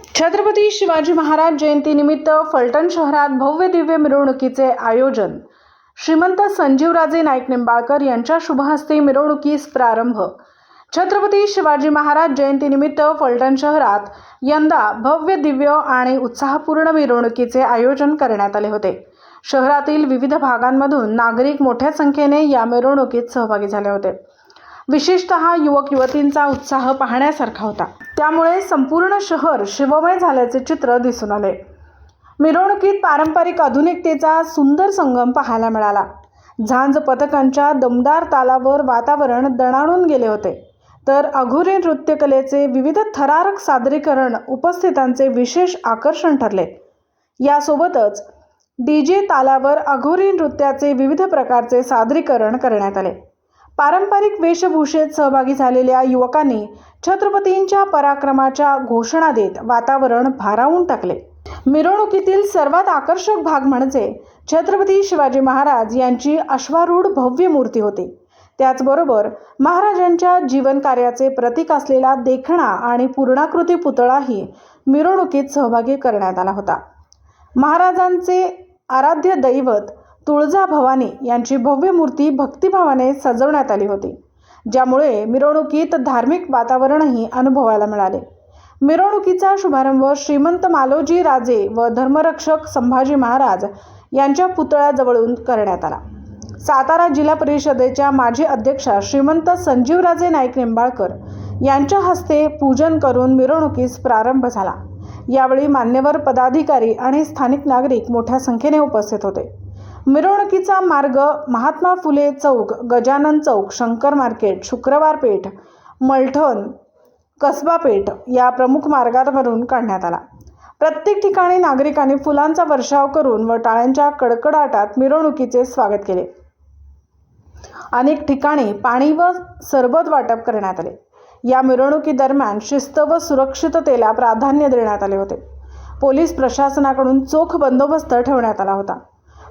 छत्रपती शिवाजी महाराज जयंतीनिमित्त फलटण शहरात भव्य दिव्य मिरवणुकीचे आयोजन. श्रीमंत संजीवराजे नाईक निंबाळकर यांच्या शुभहस्ते मिरवणुकीस प्रारंभ. छत्रपती शिवाजी महाराज जयंतीनिमित्त फलटण शहरात यंदा भव्य दिव्य आणि उत्साहपूर्ण मिरवणुकीचे आयोजन करण्यात आले होते. शहरातील विविध भागांमधून नागरिक मोठ्या संख्येने या मिरवणुकीत सहभागी झाले होते. विशेषतः युवक युवतींचा उत्साह पाहण्यासारखा होता. त्यामुळे संपूर्ण शहर शिवमय झाल्याचे चित्र दिसून आले. मिरवणुकीत पारंपरिक आधुनिकतेचा सुंदर संगम पाहायला मिळाला. झांज पथकांच्या दमदार तालावर वातावरण दणाणून गेले होते, तर अघोरी नृत्यकलेचे विविध थरारक सादरीकरण उपस्थितांचे विशेष आकर्षण ठरले. यासोबतच डीजे तालावर अघोरी नृत्याचे विविध प्रकारचे सादरीकरण करण्यात आले. पारंपरिक वेशभूषेत सहभागी झालेल्या युवकांनी छत्रपतींच्या पराक्रमाच्या घोषणा देत वातावरण भारावून टाकले. मिरवणुकीतील सर्वात आकर्षक भाग म्हणजे छत्रपती शिवाजी महाराज यांची अश्वारूढ भव्य मूर्ती होती. त्याचबरोबर महाराजांच्या जीवन कार्याचे प्रतीक असलेला देखणा आणि पूर्णाकृती पुतळाही मिरवणुकीत सहभागी करण्यात आला होता. महाराजांचे आराध्य दैवत तुळजाभवानी यांची भव्य मूर्ती भक्तिभावाने सजवण्यात आली होती, ज्यामुळे मिरवणुकीत धार्मिक वातावरणही अनुभवायला मिळाले. मिरवणुकीचा शुभारंभ श्रीमंत मालोजी राजे व धर्मरक्षक संभाजी महाराज यांच्या पुतळ्याजवळून करण्यात आला. सातारा जिल्हा परिषदेच्या माजी अध्यक्षा श्रीमंत संजीवराजे नाईक निंबाळकर यांच्या हस्ते पूजन करून मिरवणुकीस प्रारंभ झाला. यावेळी मान्यवर पदाधिकारी आणि स्थानिक नागरिक मोठ्या संख्येने उपस्थित होते. मिरवणुकीचा मार्ग महात्मा फुले चौक, गजानन चौक, शंकर मार्केट, शुक्रवार पेठ, मलठण, कसबा पेठ या प्रमुख मार्गावरून काढण्यात आला. प्रत्येक ठिकाणी नागरिकांनी फुलांचा वर्षाव करून व टाळ्यांच्या कडकडाटात मिरवणुकीचे स्वागत केले. अनेक ठिकाणी पाणी व सरबत वाटप करण्यात आले. या मिरवणुकीदरम्यान शिस्त व सुरक्षिततेला प्राधान्य देण्यात आले होते. पोलीस प्रशासनाकडून चोख बंदोबस्त ठेवण्यात आला होता.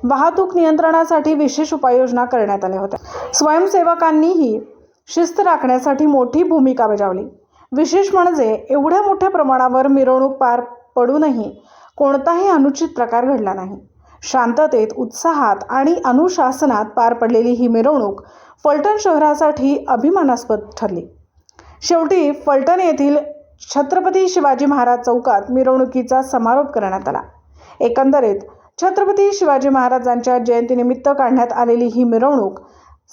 वाहतूक नियंत्रणासाठी विशेष उपाययोजना करण्यात आल्या होत्या. स्वयंसेवकांनीही शिस्त राखण्यासाठी मोठी भूमिका बजावली. विशेष म्हणजे एवढ्या मोठ्या प्रमाणावर मिरवणूक पार पडूनही कोणताही अनुचित प्रकार घडला नाही. शांततेत, उत्साहात आणि अनुशासनात पार पडलेली ही मिरवणूक फलटण शहरासाठी अभिमानास्पद ठरली. शेवटी फलटण येथील छत्रपती शिवाजी महाराज चौकात मिरवणुकीचा समारोप करण्यात आला. एकंदरीत छत्रपती शिवाजी महाराजांच्या जयंतीनिमित्त काढण्यात आलेली ही मिरवणूक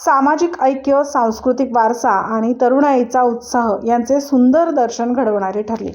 सामाजिक ऐक्य, सांस्कृतिक वारसा आणि तरुणाईचा उत्साह यांचे सुंदर दर्शन घडवणारी ठरली.